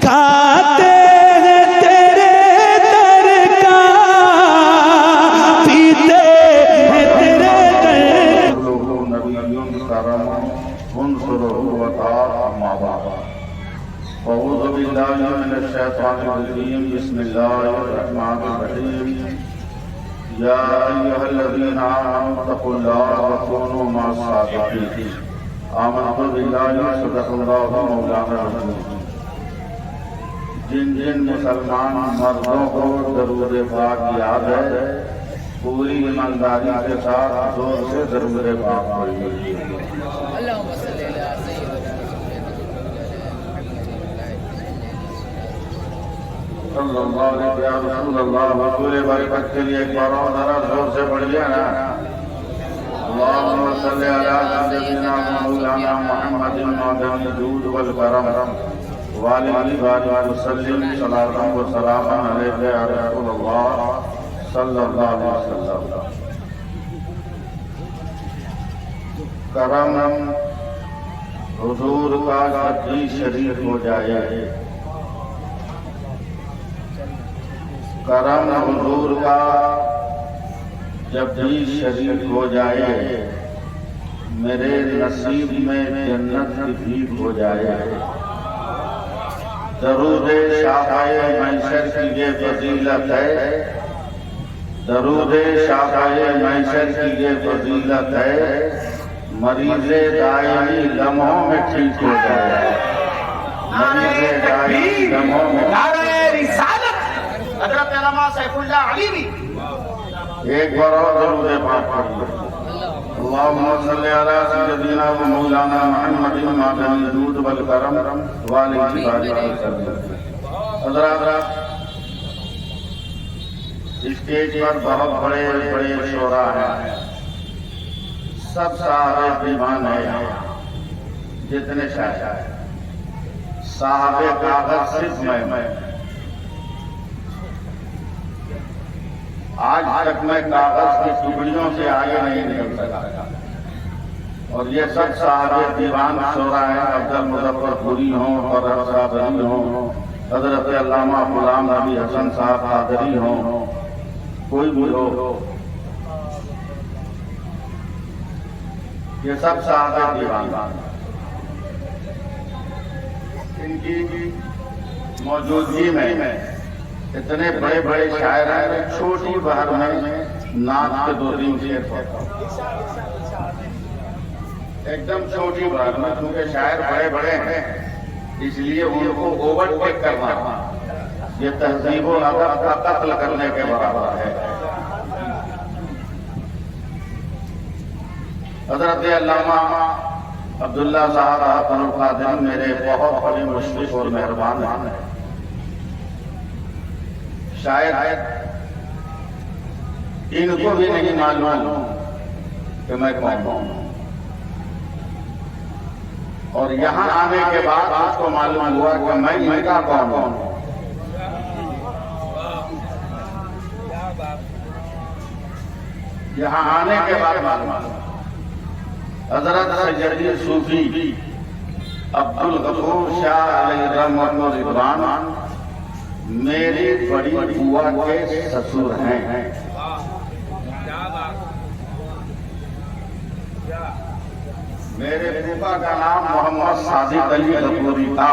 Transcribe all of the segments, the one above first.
खाते हैं तेरे दर का, पीते हैं तेरे दर। या अय्युहल्लज़ीना आमनू तक़ुल्लाह व कूनू मअस-सादिक़ीन। आमनतु बिल्लाहि सदक़ल्लाहु मौलाना रसूल। जिन जिन मुसलमान मर्दों को दरूद पाक याद है, पूरी ईमानदारी के साथ जोर से दरूद पाक पढ़िए। सल्लल्लाहु अलैहि या रसूलल्लाह। पूरे बरकत के लिए एक बार और जरा जोर से पढ़िए ना। अल्लाहुम्मा सल्लि अला सय्यिदिना मौलाना मुहम्मदिन मादनिल जूद वल करम वालिहि वसल्लिम सलातन व सलामन अलैका या रसूलल्लाह सल्लल्लाहु अलैहि वसल्लम। करम हुजूर का जब भी शरीक हो जाए, करम हुजूर का जब भी शरीक हो जाए, मेरे नसीब में जन्नत की भीख हो जाए। दरूद शाफ़ाए महशर की ये फजीलत है, दरूद शाफ़ाए महशर की ये फजीलत है, मरीज़े दायमी लम्हों में ठीक हो जाए। मरीज़े दायमी लम्हों में हज़रत अल्लामा सैफुल्लाह अलीवी। एक बार और दरूद पाक पढ़िए। अल्लाहुम्मा सल्लि अला सय्यिदिना व मौलाना मुहम्मदिन मादनिल जूद वल करम वालिहि वसल्लम। हज़रात, स्टेज पर बहुत बड़े बड़े शोरा हैं, सब साहबे दीवान हैं, जितने शायर साहबे कागज सिर्फ मैं आज तक मैं कागज की टुकड़ियों से आगे नहीं निकल सका। और ये सब साहबे दीवान शोरा हैं, अफजल मुजफ्फरपुरी हों, फरहत सादरी हों, हजरत अल्लामा गुलाम नबी हसन साहब कादरी हों, कोई भी हो, ये सब साहबे दीवान। इनकी मौजूदगी में इतने बड़े बड़े शायर हैं, छोटी बहर में नाच के 2-3 शेर पढ़ता हूं, एकदम छोटी बहर में, क्योंकि शायर बड़े बड़े हैं, इसलिए उनको ओवरटेक करना ये तहजीब व अदब का कत्ल करने के बराबर है। हजरत अल्लामा अब्दुल्ला साहब अब्दुल कादिर मेरे बहुत बड़े मुशफ़िक़ और मेहरबान हैं। शायद इनको भी नहीं मालूम कि मैं कौन हूं, और यहां आने के बाद उसको मालूम हुआ कि मैं इनका कौन हूं। यहां आने के बाद मालूम हजरत सैयदी सूफी अब्दुल गफूर शाह अलैहि रहमत व रिज़वान मेरी बड़ी बुआ के ससुर हैं। मेरे फूफा का नाम मोहम्मद सादिक अली गफूरी था।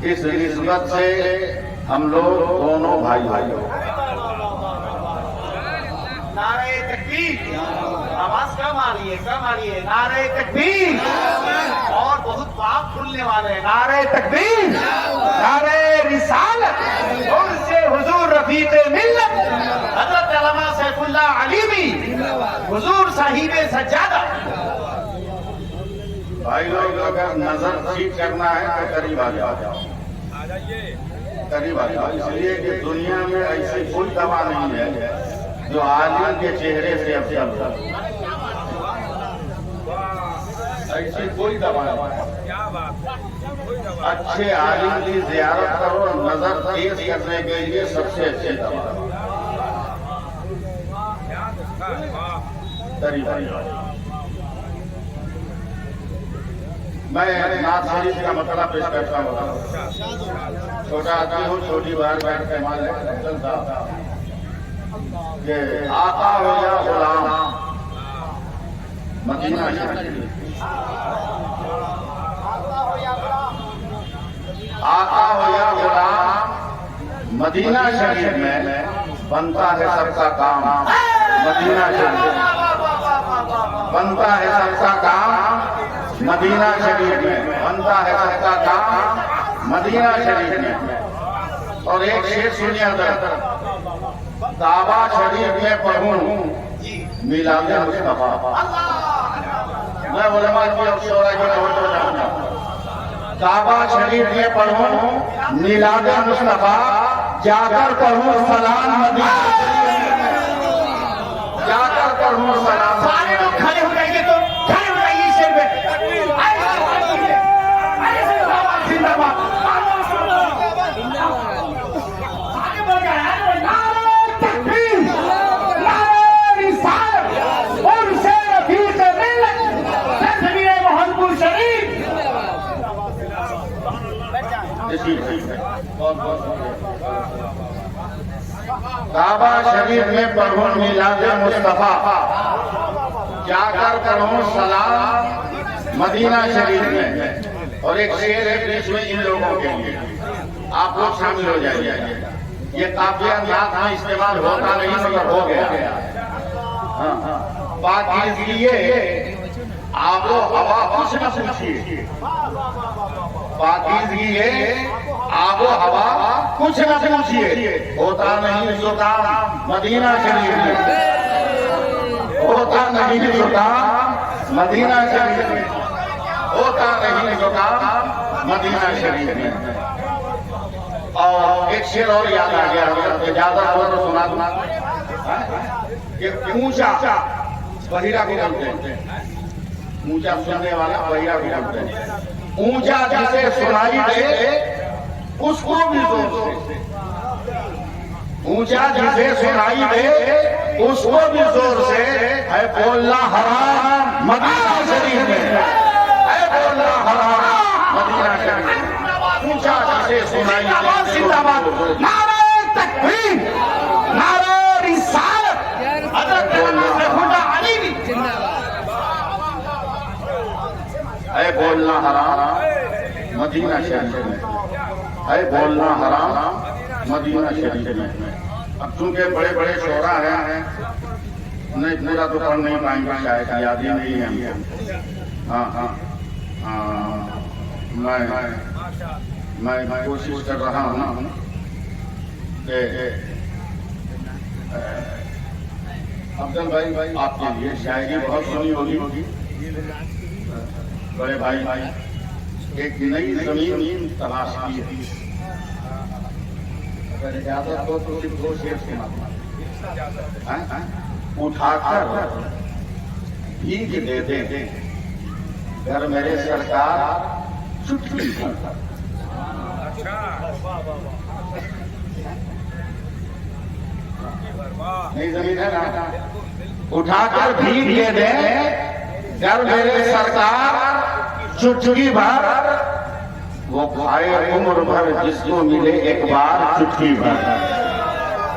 इस निस्बत से हम लोग दोनों भाई हो। नारे तकबीर, आवाज कम आ रही है, नारे तकबीर। और बहुत पाप खुलने वाले हैं, नारे तकबीर, नारे रिसालत, उनसे हुजूर रफीक़े मिल्लत हज़रत अल्लामा सैफुल्लाह अलीवी, हुजूर साहिबे सज्जादा। भाई लोग, अगर नजर ठीक करना है तो करीब आ जाओ, करीब आ जाओ, इसलिए कि दुनिया में ऐसी कोई दवा नहीं है जो आलिम के चेहरे से अफजल हो। ऐसी कोई दवा नहीं। अच्छे आलिम की ज़ियारत करो, नजर तेज करने के लिए सबसे अच्छी दवा। मैं नाथ शरीफ का मतलब पेश करता हूँ। छोटा आदमी हूँ, छोटी बार बैठ के मान चलता कि आका हो या गुलाम मदीना शरीफ, आका हो या गुलाम मदीना शरीफ में बनता है सबका काम। मदीना शरीफ बनता है सबका काम, मदीना शरीफ में बनता है सबका काम, मदीना शरीफ में। और एक शेर सुनिए अंदर, काबा शरीफ में पढ़ूं मिलाद मुस्तफा। मैं उलमा की और शोरा की तवज्जो चाहूंगा। काबा शरीफ में पढ़ूं मिलाद मुस्तफा, जाकर पढ़ूं सलाम मदीना, जाकर पढ़ूं सलाम। सारे लोग खड़े हो जाएंगे तो खड़े हो जाइए शेर पे। जिंदाबाद आगे बढ़ गया है। नारे तकबीर, नारे रिसालत और शेर फीस मिल्लत तस्वीर मोहम्मद शरीफ। काबा शरीफ में पढ़ूं मिलाद मुस्तफा, जाकर पढ़ूं सलाम मदीना शरीफ में। और एक शेर है बीच में इन लोगों के लिए, आप लोग शामिल हो जाइए। ये काफिया अंदाज में इस्तेमाल होता नहीं मगर हो गया। पाकिज़गी आबो हवा कुछ न पूछिए, पाकिज़गी आबो हवा कुछ न पूछिए, होता नहीं जो काम मदीना शरीफ में, होता नहीं जो काम मदीना शरीफ में, होता नहीं जो काम मदीना शरीफ में। और एक शेर और याद आ गया, ज्यादा हो तो सुना दूंगा। ऊंचा बहिरा को बोलते हैं, ऊंचा सुनने वाला बहिरा को बोलते हैं। ऊंचा जिसे सुनाई दे उसको भी जोर से, ऊंचा जिसे सुनाई दे उसको भी जोर से है बोलना हराम मदीना शरीफ में, है बोलना हराम मदीना शरीफ में। ऊंचा जिसे सुनाई दे। जिंदाबाद नारे तकबीर, नारे रिसालत हज़रत खुदा अली भी है बोलना हराम मदीना शरीफ में, है बोलना हराम मदीना शरीफ में। अब चूंकि बड़े बड़े शोरा हैं, नहीं पूरा तो पढ़ नहीं पाएंगे, शायद याद ही नहीं है हमको। हाँ हाँ हाँ, मैं कोशिश कर रहा हूँ कि अफजल भाई आपके लिए शायरी बहुत सुनी होगी। बड़े भाई एक नई जमीन तलाश की है, अगर इजाजत हो तो सिर्फ दो शेर सुना। उठाकर भीग देते घर मेरे सरकार चुटकी भर। नई जमीन है ना, उठाकर भीग दे घर मेरे सरकार चुटकी भर। वो खाए उम्र भर जिसको मिले एक बार चुटकी भर,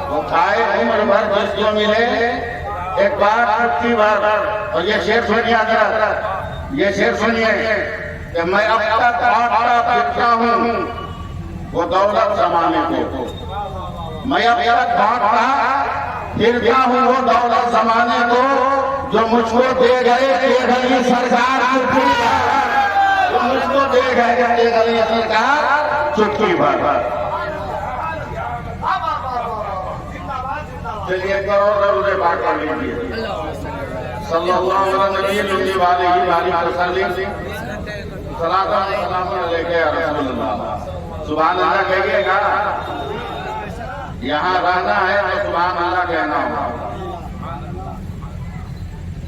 वो खाए उम्र भर जिसको मिले एक बार चुटकी भर। और ये शेर सुनिए, ये शेर सुनिए कि मैं अब तक बांटता फिरता हूँ वो दौलत जमाने को, मैं अब तक बांटता फिरता हूँ वो दौलत जमाने को, जो मुझको दे गए गली सरकार चुटकी भर, जो मुझको दे गए गली सरकार चुटकी भर। चलिए करोड़ रुपए बात कर लीजिए। सल्लल्लाहु अलैहि वसल्लम सलाम लेके रसूलुल्लाह, सुभान अल्लाह कहिएगा। यहाँ रहना है तो सुभान अल्लाह कहना होगा,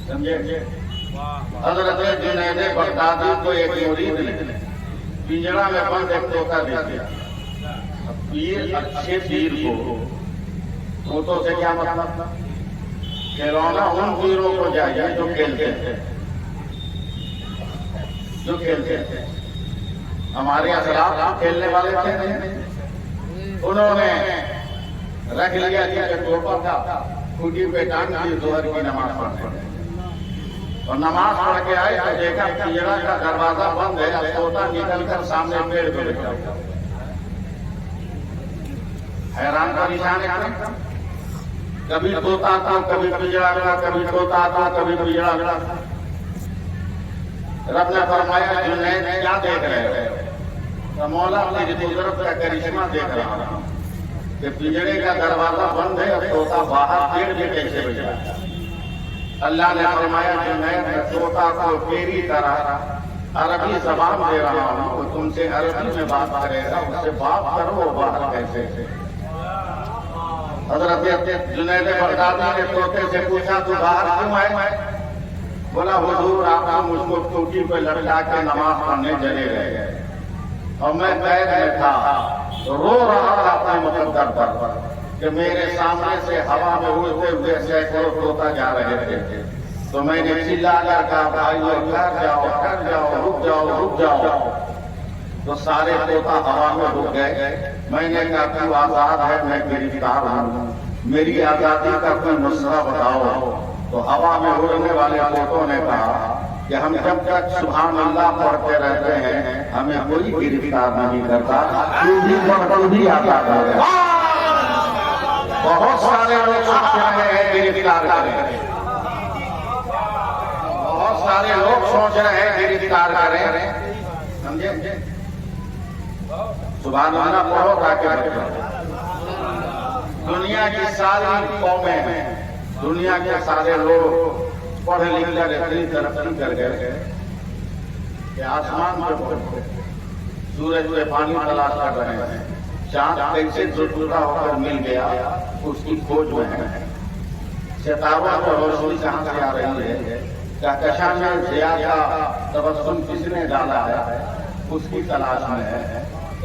समझे। हजरत जुनैद बगदादी को एक मुरीद ने पिंजरा में बंद एक तोता दे दिया। पीर अच्छे पीर को तोतों से क्या मतलब, खिलौना उन पीरों को चाहिए जो खेलते हैं। जो खेलते थे। हमारे असलाफ खेलने वाले थे नहीं, उन्होंने रख लिया कि तोहफा था, खूंटी पे टांग दी, जोहर की नमाज पढ़ने और नमाज पढ़ के आए तो देखा पिंजरा का दरवाजा बंद है, अब तोता निकलकर सामने पेड़ पे बैठा हुआ। हैरान परेशान है, कभी तोता था, कभी पिंजरा था, कभी तोता था, कभी पिंजरा था। रब ने फरमाया जुनैद क्या देख रहे हो? तो मौला अपनी कुदरत का करिश्मा देख रहा हूं कि पिंजरे का दरवाजा बंद है, अब तोता बाहर पेड़ पे कैसे बैठा। अल्लाह ने फरमाया जुनैद तोता को तेरी तरह अरबी जबान दे रहा हूं, तो तुमसे अरबी में बात करेगा, उससे बात करो वो बाहर कैसे। हजरत जुनैद बगदादी ने तोते से पूछा तू बाहर क्यों आए? बोला हुजूर आपने मुझको खूंटी पे लटका के नमाज पढ़ने चले गए और मैं कैद में था, रो रहा था अपने मुकद्दर पर कि मेरे सामने से हवा में उड़ते हुए सैकड़ों तोता जा रहे थे। तो मैंने चिल्ला कर कहा भाइयों ठहर जाओ, रुक जाओ। तो सारे तोता हवा में रुक गए। मैंने कहा तू आजाद है, मैं गिरफ्तार हूँ, मेरी आजादी का कोई मसला बताओ। तो हवा में उड़ने वाले तोतों ने कहा कि हम जब तक सुभान अल्लाह पढ़ते रहते हैं हमें कोई गिरफ्तार नहीं करता, तू भी आजाद है। बहुत सारे लोग सोच रहे हैं गिरफ्तार करें, बहुत सारे लोग सोच रहे हैं गिरफ्तार करें, समझे? सुभान अल्लाह पढ़ो ताकि दुनिया की सारी कौमें, दुनिया के सारे लोग पढ़ लिख कर इतनी तरक्की कर गए कि आसमान पर सूरज में पानी तलाश कर रहे हैं, चांद कैसे जुदा होकर मिल गया उसकी खोज में है, सितारों पर रोशनी कहां से आ रही है, कहकशां में ज़िया का तबस्सुम किसने डाला है उसकी तलाश में है।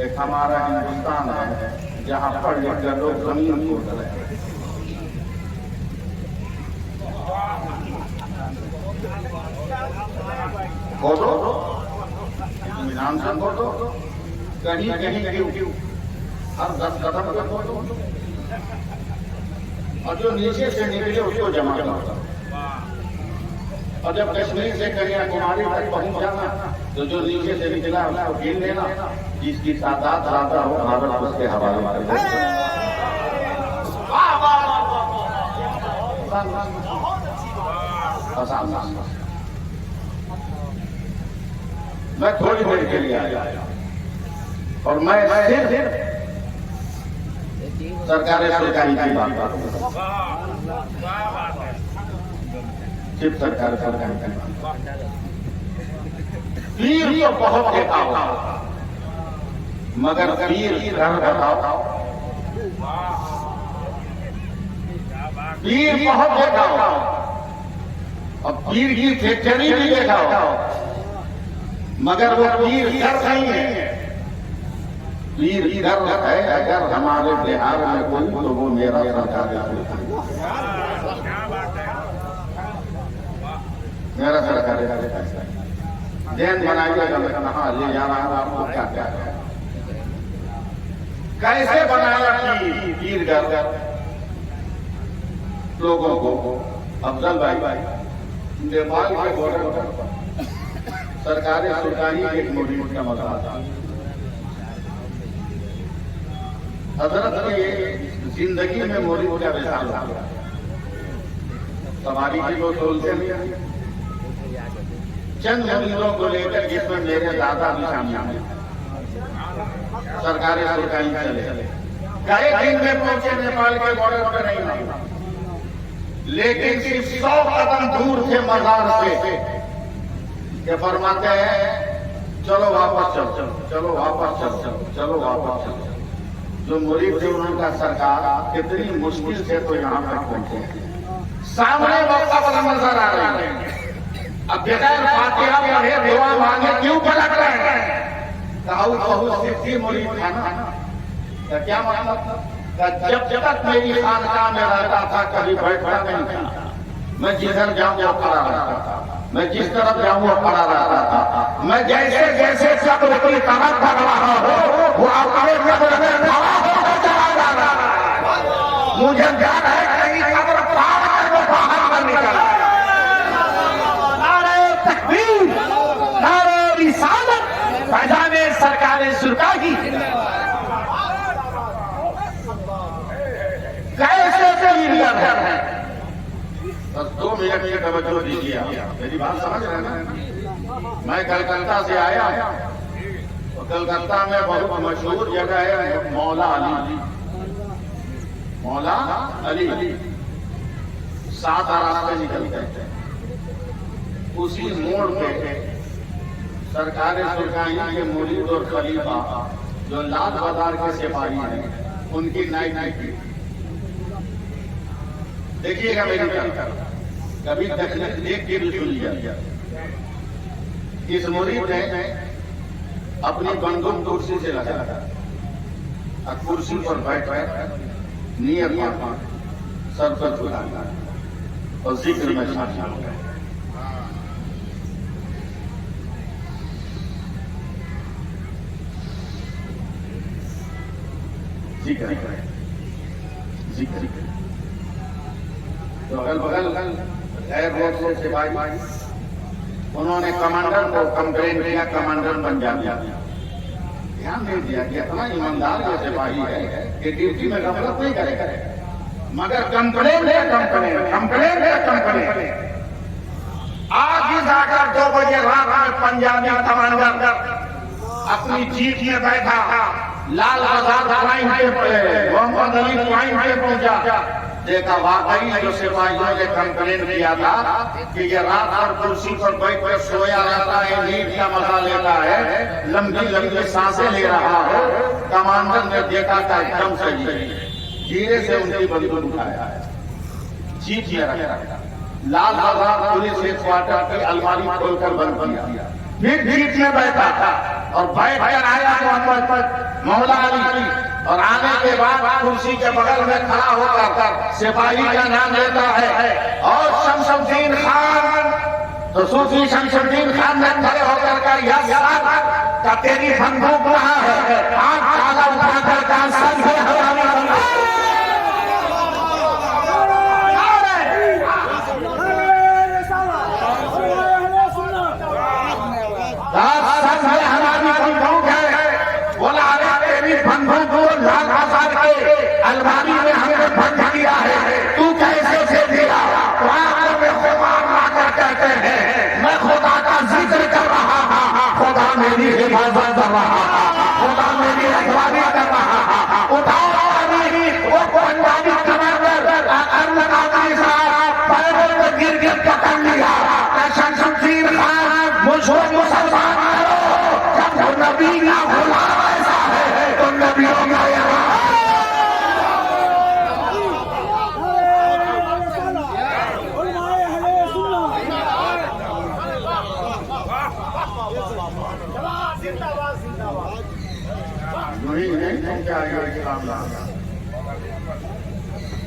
एक हमारा हिंदुस्तान है जहां पढ़ लिख कर लोग जमीन खोद रहे हैं। खोदो, इत्मीनान से खोदो, कहीं क्यों हर 10 कदम पर खोदो, और जो नीचे से निकले उसको जमा करो। और जब कश्मीर से कन्याकुमारी तक पहुंच जाना तो जो नीचे से निकला उसको गिन लेना, जिसकी तादाद ज्यादा हो भारत उसके हवाले कर देना। मैं थोड़ी देर के लिए आया और मैं सिर्फ सरकारी की बात करूंगा, सिर्फ सरकार पीर तो बहुत देखा होगा, मगर पीर घर बताओ, पीर बहुत देखा होगा और पीर की फैक्ट्री भी देखा होगा, मगर वो पीर घर नहीं है। पीर घर है अगर हमारे बिहार में कोई तो वो मेरा सरकारी मेरा सरकारी जैन बनाइएगा, मैं कहा ले जाना है आपको, क्या क्या कैसे बनाया पीर घर लोगों को। अफजल भाई नेपाल के बॉर्डर पर सरकारी सुल्तानी के एक मुरीद का मसला था। हजरत की जिंदगी में मुरीद का विशाल हुआ, सवारी की लोग बोलते नहीं, चंद मुरीदों को लेकर जिसमें मेरे दादा भी शामिल हैं, सरकारी सुल्तानी चले कई दिन में पहुंचे नेपाल के बॉर्डर पर नहीं, लेकिन सिर्फ 100 कदम दूर थे मजार से के फरमाते हैं चलो वापस चलो वापस चलो वापस चलो। जो मुरीद थे उनका सरकार कितनी मुश्किल से तो यहाँ पर पहुंचे, सामने मक्का नजर आ रही है, अब बगैर फातिहा पढ़े दुआ मांगे क्यों पलट रहे हैं? बहुत सिद्धि मुरीद था ना, तो क्या मतलब? जब तक मेरी खानकाह में रहता था कभी बैठता नहीं था, मैं जिधर जाऊं खड़ा रहता था। मैं जिस तरफ जाऊं वो खड़ा रहता था। मैं जैसे जैसे कब्र की तरफ बढ़ रहा हो वो अपने कब्र में खड़ा होकर चला जा रहा है। मुझे डर है कहीं कब्र फाड़ कर वो बाहर न निकल। नारे तकबीर, नारे रिसालत, पैजामे सरकारे सुरकाही। कैसे लीडर है? बस 2 मिनट की तवज्जो दीजिए। मेरी बात समझ रहे हैं ना? मैं कलकत्ता से आया और कलकत्ता में बहुत मशहूर जगह है मौला अली। मौला अली 7 रास्ते निकलते हैं। उसी मोड़ पे सरकारे सुरकाही के मुरीद और खलीफा जो लाल बाजार के सिपाही हैं उनकी नाइट की देखिएगा मेरी तरफ, कभी तकलीफ देख के भी सुन लिया। इस मुरीद ने अपनी बंदूक कुर्सी से लगाया और कुर्सी पर बैठ नियत सर पर झुकाया और जिक्र में शामिल हो गया। जिक्र तो अगल बगल गैर रोड से सिपाही उन्होंने कमांडर को कंप्लेन किया, कमांडर बन जाया। ध्यान नहीं दिया कि इतना ईमानदार जो सिपाही है कि ड्यूटी में गफलत नहीं करेगा, मगर कंप्लेन आज ही जाकर 2 बजे रात में पंजाबी कमांडर अपनी जीप में बैठा लाल बाजार पॉइंट पे मोहम्मद अली पॉइंट पे पहुंचा। देखा वाकई जो सिपाहियों ने कंप्लेन किया था कि ये रात भर कुर्सी पर बैठ कर सोया रहता है, नींद का मजा लेता है, लंबी लंबी सांसें ले रहा है। कमांडर ने देखा था एकदम से धीरे से उनकी बंदूक उठाया, जीप में रखा, लाल बाजार पुलिस हेडक्वार्टर की अलमारी खोलकर बंद किया, फिर जीप में बैठा था और बैठ कर आया मोहम्मद मौला अली। और आने के बाद कुर्सी के बगल में खड़ा होकर सिपाही का नाम लेता है और शमशुद्दीन खान। तो सूफी शमशुद्दीन खान ने खड़े होकर का तेरी बंदूक कहाँ है? आंख काला उठाकर का सर से हवाला अलमारी में हमने बंद किया है, तू कैसे से दिया? कहते हैं मैं खुदा का जिक्र कर रहा, खुदा मेरी हिफाजत कर रहा, खुदा मेरी रखवाली कर रहा। उठाओ वो पंजाबी कमांडर पैरों में गिर गिर पकड़ लिया। शमशुद्दीन खान मुझको मुसलमान करो, जब नबी का गुलाम ऐसा है तो नबियों का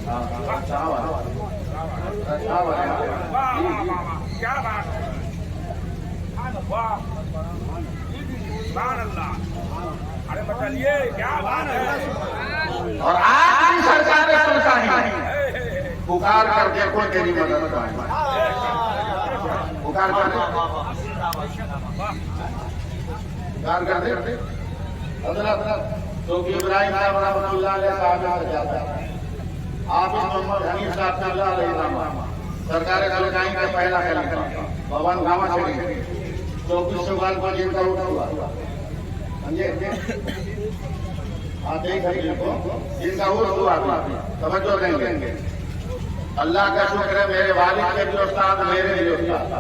क्या बात है? अरे बताइए क्या बात है? और आज भी सरकारें सुरकाही पुकार कर देखो तेरी मदद को, पुकार कर दे तो इब्राहिम साहब रहमतुल्लाह अलैह साहब जाता है। आप मोहम्मद हनीफ साहब सरकारें सुरकाही का पहला खलीफा भवन गामा शरीफ 24 साल पर जिनका उठा हुआ जिनका उर्स हुआ समझो देंगे। अल्लाह का शुक्र है मेरे वालिद के भी उस्ताद, मेरे भी उस्ताद,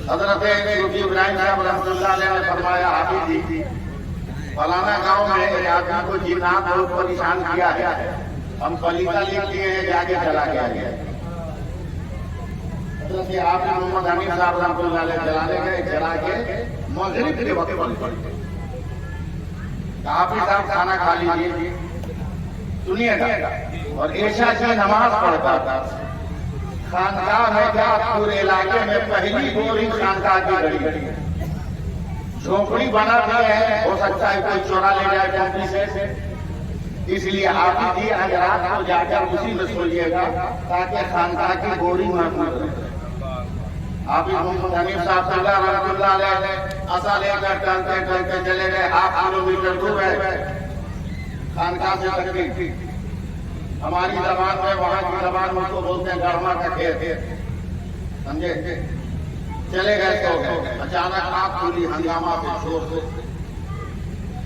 हजरत सूफी इब्राहिम साहब रहमतुल्लाह अलैह ने फरमाया, हाफिज फलाना गांव में एक आदमी को जिन्नात बहुत परेशान किया है, हम पलीता लिख दिए हैं, जाके चला गया। हजरत आप मोहम्मद हनीफ साहब रहमतुल्लाह अलैह चलाने गए, चला के मगरिब के वक्त हाफिज साहब खाना खा लीजिए। सुनिएगा। और ऐशा जी नमाज पढ़ता था खानकाह में क्या पूरे इलाके में पहली बोरिंग खानकाह की गली है। झोपड़ी बना दिया है, हो सकता है कोई चोरा ले जाए कंपनी से, इसलिए आप जी आज रात को जाकर उसी में सोइएगा ताकि खानकाह की बोरिंग महफूज रहे। आप हनीफ साहब रहमतुल्लाह अलैह आशा लेकर टहलते टहलते चले गए। 8 किलोमीटर दूर है खानकाह से तकरीब। हमारी जबान में, वहां की जबान में तो बोलते हैं गरमा का खेत, समझे। चले गए तो अचानक आंख खुली, हंगामा से शोर से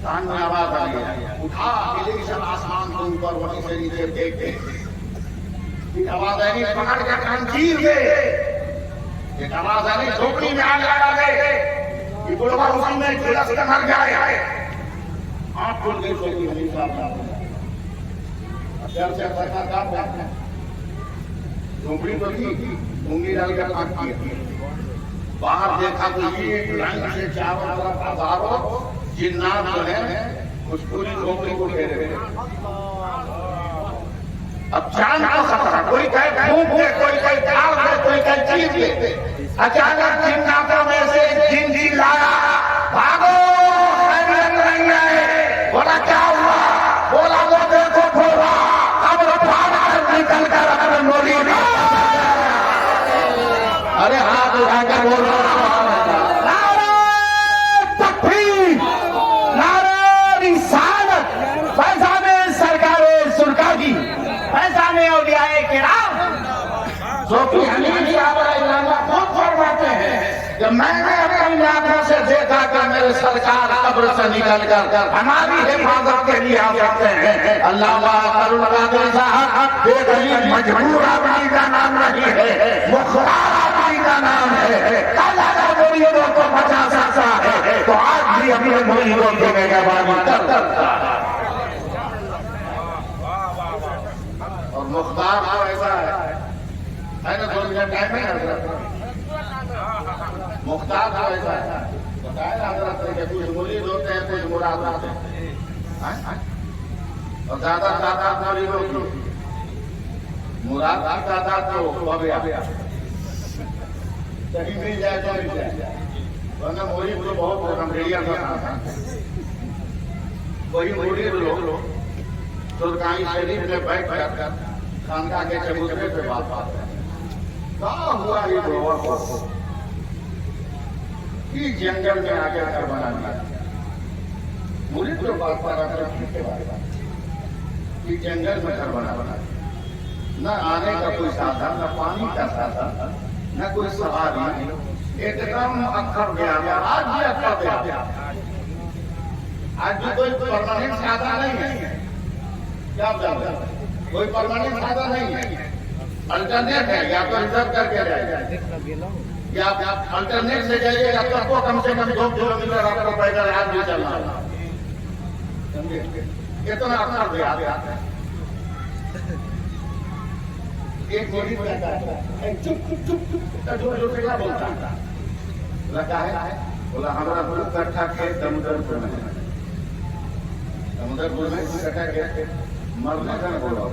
कान में आवाज आ गई, उठा टेलीविजन आसमान के ऊपर, वहीं से नीचे देख आवाज आई, पकड़ के कान चीर गए। एक आवाज आई, झोपड़ी में आग लगा गए, बुढ़वा उसी में झुलस के मर गए। आंख खुल गई सोची हनीफ साहब से झोपड़ी तो थी, उंगली डाल कर आंख किया, बाहर देखा तो ये लाइन से चारों तरफ हजारों जिन्नात जो है उस पूरी झोपड़ी को घेरे हुए। अब जान का खतरा, कोई कहे फूंक दे, कोई कहे डाल दे, कोई कहे चीर दे। अचानक जिन्नातों में से जिन चिल्लाया, भागो, खैरियत नहीं है। बोला क्या हुआ? बोला वो देखो थोड़ा अब निकल कर अगर नोरी ना, अरे हाथ उठाकर बोल जब मैंने अपनी आंखों से देखा कि मेरे सरकार कब्र से निकल कर हमारी हिफाजत के लिए आते हैं। अल्लाह करुण साहब मजबूर आदमी का नाम नहीं है, मुख्तार आदमी का नाम है। अल्लाह मुरीदों को बचा सकता है तो आज भी अपने मुरीदों के निगरानी करता है। और मुख्तार तो ऐसा है ना, 2 मिनट टाइम है। मुख्तार तो ऐसा है, बताया हजरत ने, कुछ मुरीद होते हैं, कुछ मुराद होते हैं। और ज्यादा तादाद मुरीदों की, मुराद की तादाद तो अब कहीं मिल जाए तो मिल जाए, वरना मुरीद तो बहुत रमरेलिया था। वही मुरीद लोग सुरकानी शरीफ में बैठ कर खानकाह के चबूतरे पे बात कहाँ हुआ ये लोगों कि जंगल में आगे घर बना दिया। मुझे तो बात कि जंगल में घर बना न आने का कोई साधन, न पानी का साधन, न कोई सवारी, एकदम अखर गया। आज भी अखर गया, आज भी कोई परमानेंट साधन नहीं है। क्या कोई परमानेंट साधन नहीं है, अल्टरनेट है। या तो रिजर्व करके जाए, या आप अल्टरनेट से जाइएगा तो आपको कम से कम 2 किलोमीटर आपको पैदल आज भी चलना है। इतना अखर गया। एक मुरीद कहता है चुप चुप चुप जो क्या बोलता लगा है, बोला हमारा बहुत इकट्ठा खेत समुद्रपुर में, समुद्रपुर में इकट्ठा खेत मरने का बोला।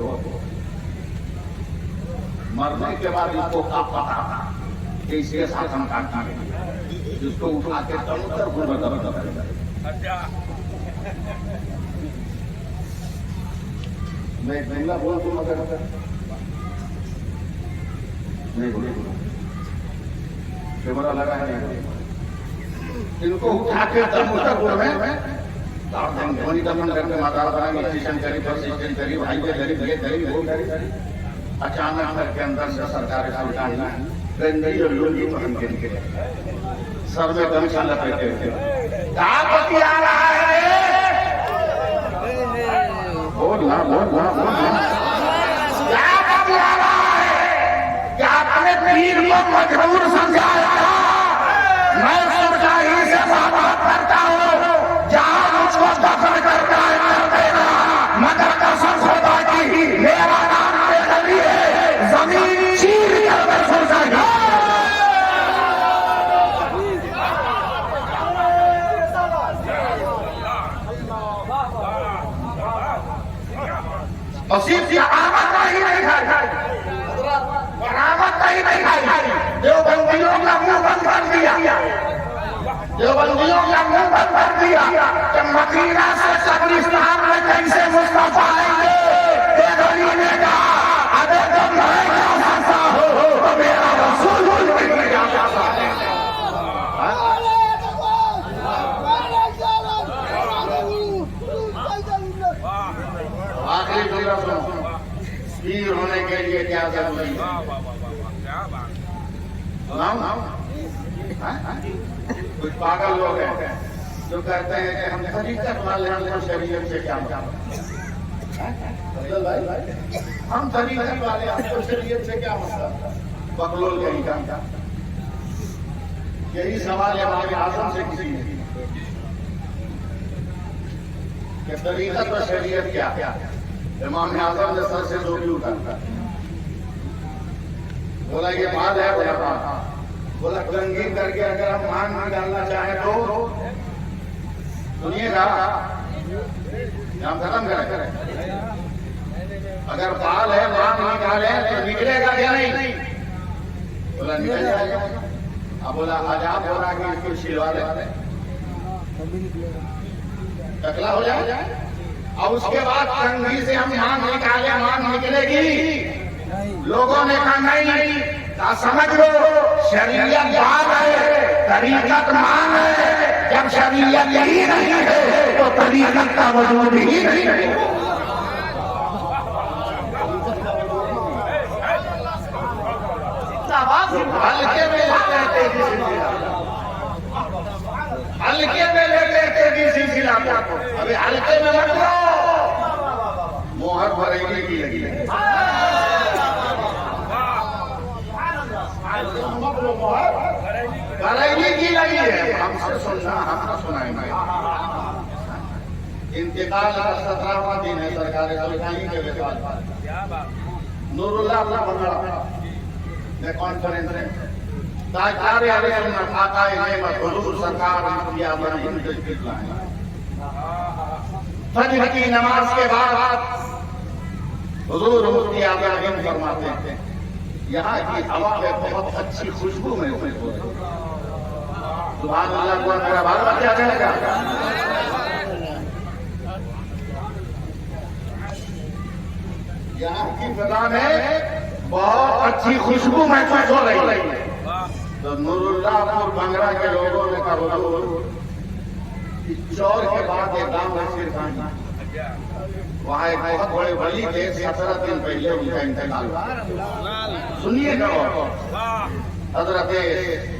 मरने के बाद इसको क्या पता कि इसके साथ हम काटना है, जिसको उठा के समुद्रपुर में दबा मैं जुमला बोल दूं मगर नहीं बोले, कैमरा लगा है। इनको उठा के समुद्रपुर में धोनी का मन करके माता बनाएंगे, स्टेशन करीब, बस स्टेशन करीब, हाईवे करीब, ये करीब, वो करीब। अचानक घर के अंदर से सरकारी गंदी और लुंगी पहन के निकले, सर में गमछा लपेटे थे। क्या रहा है? बोलना क्या बतिया रहा है? क्या अपने पीर को मजबूर समझाया? मैं सरकारी से बात करता हूँ, जहाँ मुझको दफन करना है कर देना, मगर कसम खुदा की मेरा नाम के लिए जमीन चीर कर सोचा। देवबंदियों का मुंह बंद कर दिया कि मदीना से कब्रिस्तान में कैसे मुस्तफा आएंगे। देवबंदी ने कहा अगर तुम मैं ऐसा हो तो मेरा रसूल नहीं जा सकता। आखिरी जुमला सुनो, पीर होने के लिए क्या जरूरी है? सुनाओ। कुछ पागल लोग हैं जो कहते हैं कि हम तरीकत वाले हमको शरीयत से क्या मतलब? भाई हम तरीकत वाले हमको शरीयत से क्या मतलब? बकलोल कहीं का। यही सवाल इमाम आजम से किसी ने कि तरीकत और शरीयत क्या? इमाम आजम ने सर से जो भी उठाता बोला ये बात है। बोला रंगीन करके अगर हम मान निकालना चाहें तो सुनिएगा, हम खत्म करें। अगर बाल है मान निकाले तो निकलेगा क्या नहीं? बोला निकल जाएगा। अब बोला आजाद हो रहा कि इसको छिलवा दे, टकला हो जाए। और उसके बाद कंघी से हम मान निकाले, मान निकलेगी? लोगों ने कहा नहीं, समझ लो शरीयत बात है, तरीकत मान है। जब शरीयत यही नहीं है तो तरीकत का वजूद ही नहीं है। हल्के में लेते तेजी सिलसिला अभी हल्के में मत लो। मोहर बरेली की लगी है, बरेली की लगी है। हमसे सुनना, हमसे सुनाएंगे। इंतकाल का 17वां दिन है सरकारी सुल्तानी के विकास। नूरुल्लाह अपना बंगला में कॉन्फ्रेंस है। ताजदार आले सुन्नत आकाए नेमत हुजूर सरकार की आमदीन तशरीफ लाए। फजर की नमाज के बाद हुजूर मुफ्ती आमदीन फरमाते हैं यहाँ की हवा में बहुत अच्छी खुशबू महसूस हो रही है। सुभान अल्लाह को मेरा बाल बच्चा चलेगा। यहाँ की फजा में बहुत अच्छी खुशबू महसूस हो रही है। तो नूरुल्लाहपुर बंगरा के लोगों ने कहा चौर के बाद एक गांव है सिरखानी, वहाँ एक बहुत बड़े वली थे। 17 दिन पहले उनका इंतकाल। सुनिएगा, हजरत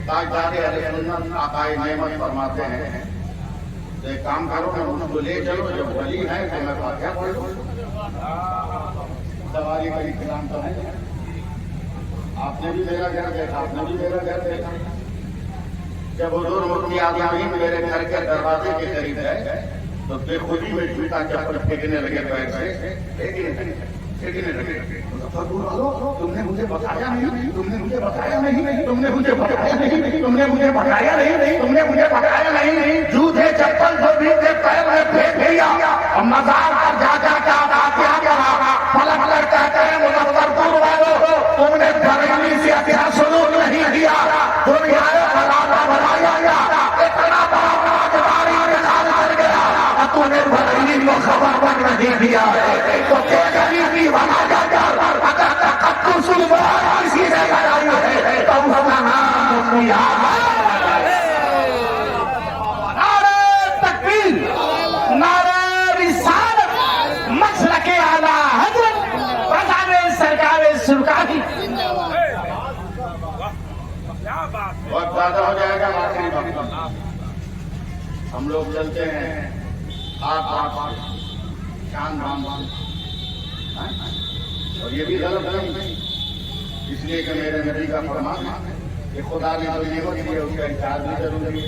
ताजदार अहले सुन्नत आकाए नेमत फरमाते हैं तो एक काम करो, मैं उनको ले चलो, जब वली है तो मैं फातिहा पढ़ लूं। सवारी का इंतजाम तो है। आपने भी मेरा घर देखा, आपने भी मेरा घर देखा। जब हुजूर मुफ्ती आज़मीन मेरे घर के दरवाजे के करीब है तो बेखुदी में जूता चप्पल फेंकने लगे पैर से, फेंकने लगे। तुमने मुझे बताया नहीं, तुमने मुझे बताया नहीं, तुमने मुझे बताया नहीं, तुमने मुझे बताया नहीं, तुमने मुझे बताया नहीं। जूते चप्पल जो भी थे पैर में फेंक दिया और मजार पर जा क्या करा। फलक कहते हैं मुजफ्फरपुर वालों, तुमने बरेली से अच्छा सुलूक नहीं किया। दुनिया बनाया इतना बड़ा राजवाड़ी निकाल कर गया, तूने बरेली को खबर पर नहीं दिया है तो क्या गरीबी बनाया जा। अगर किसी ने लगाई है तो उसका नाम दुनिया। नारे तकबीर, नारे रिसालत, मसलके आला हज़रत प्रधान सरकार सुरकाही। वक्त ज्यादा हो जाएगा। आखिरी वक्त हम लोग चलते हैं आठ शान बाम, और ये भी गलत नहीं, इसलिए कि मेरे नबी का फरमान है कि खुदा ने जो नेमत दी है उसका इख्तियार भी जरूरी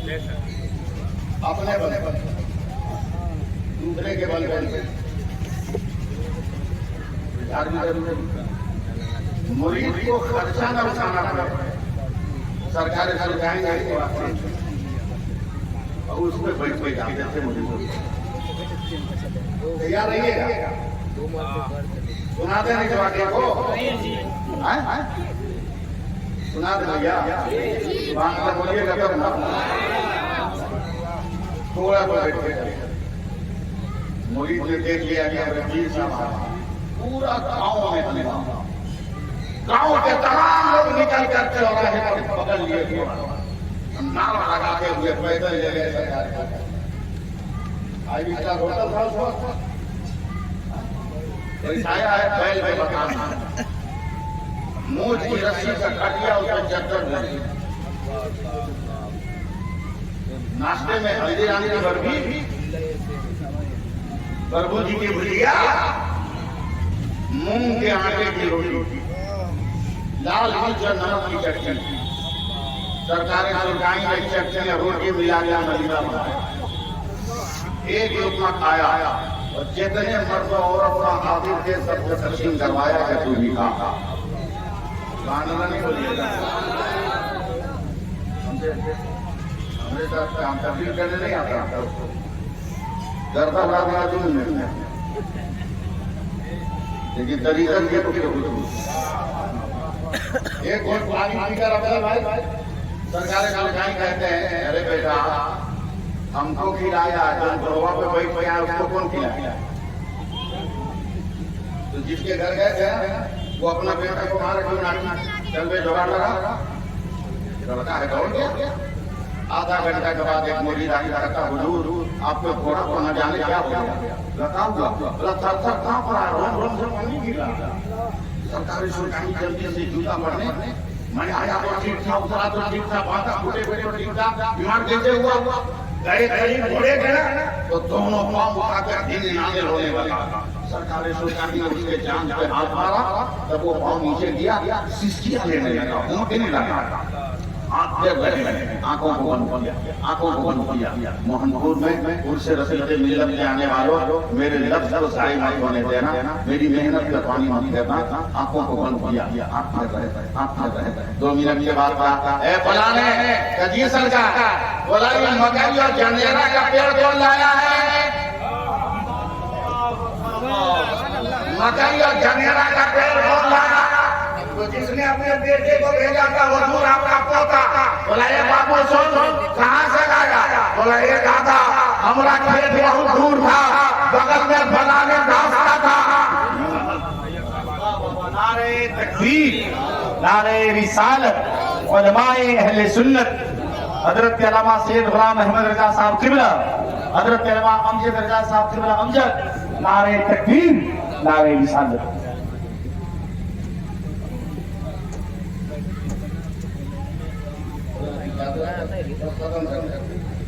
है। अपने बल पर, दूसरे के बल पर इख्तियार भी जरूरी है। मुरीद को खर्चा न उठाना पड़े, सरकार सुलझाएंगे और उसमें बैठ जैसे मुरीद तैयार रहिएगा। सुनाते नहीं जवाब को सुना दे भैया बांग्ला बोलिएगा तब ना थोड़ा तो बैठ के मुरीद ने देख लिया कि अब रफीक साहब पूरा गांव में बनेगा गांव के तमाम लोग निकल कर चौराहे पर पकड़ लिए नारा लगाते हुए पैदल ले गए सरकार आई स्टार होटल था उसको बैठाया है बैल में मकान मूंछ की रस्सी का काटिया उसमें चद्दर लगी नाश्ते में हल्दी रानी की बर्फी तरबूज की भुजिया मूंग के आटे की रोटी लाल मिर्च और नमक की चटनी सरकारें सुरकाई की चटनी और रोटी मिला के मदीना बनाया एक लुकमा खाया और जितने मर्द औरत का हाजिर थे सबको तस्लीम करवाया कि तू भी खा गाना नहीं बोलिएगा हमरे साथ काम तस्लीम करने नहीं आता डरता भागना तुम लेकिन तरीका ये तो एक घोट पानी पीकर अपने भाई सरकारी सरकारी कहते हैं अरे बेटा हमको खिलाया जब गोवा पे बैठ गया उसको कौन खिलाया तो जिसके घर गए थे वो अपना बेटा को मार क्यों ना चल बे जोड़ा लगा लड़का है दौड़ गया आधा घंटा के बाद एक मुरीद आई कहता हुजूर आपको घोड़ा को न जाने क्या हो गया लगा हुआ थर थर कांप रहा है रोम से पानी गिरा सरकारी सुरकारी जल्दी से जूता पड़ने मैं आया तो ठीक था उतरा तो ठीक था बांधा फूटे फूटे ठीक था बीमार कैसे हुआ गए करीब घोड़े गए तो दोनों पांव उठा कर दिन नाजिल होने लगा सरकारी सुरकारी ने उसके जान पे हाथ मारा तब वो पांव नीचे दिया सिसकियां लेने लगा ऊँटने लगा आंखों को बंद किया मोहनपुर में उनसे रसीदे मिलत के आने वालों मेरे लफ्ज को साई मत होने देना मेरी मेहनत का पानी मत देना आंखों को बंद किया आप रहे 2 मिनट के बाद कहा ए फलाने कजी सरकार बोला ये मकई और जनेरा का पेड़ कौन लाया है मकई और जनेरा का पेड़ कौन लाया तो जिसने अपने बेटे को भेजा था हुजूर आपका पोता बोला ये बाबू सुन कहाँ से लाया बोला ये दादा हमारा खेत बहुत दूर था बगल में बनाने रास्ता था नारे तकबीर नारे रिसालत उलमाए अहले सुन्नत हजरत अल्लामा सैयद गुलाम अहमद रजा साहब किबला हजरत अल्लामा अमजद रजा साहब किबला अमजद नारे तकबीर नारे रिसालत खत्म कर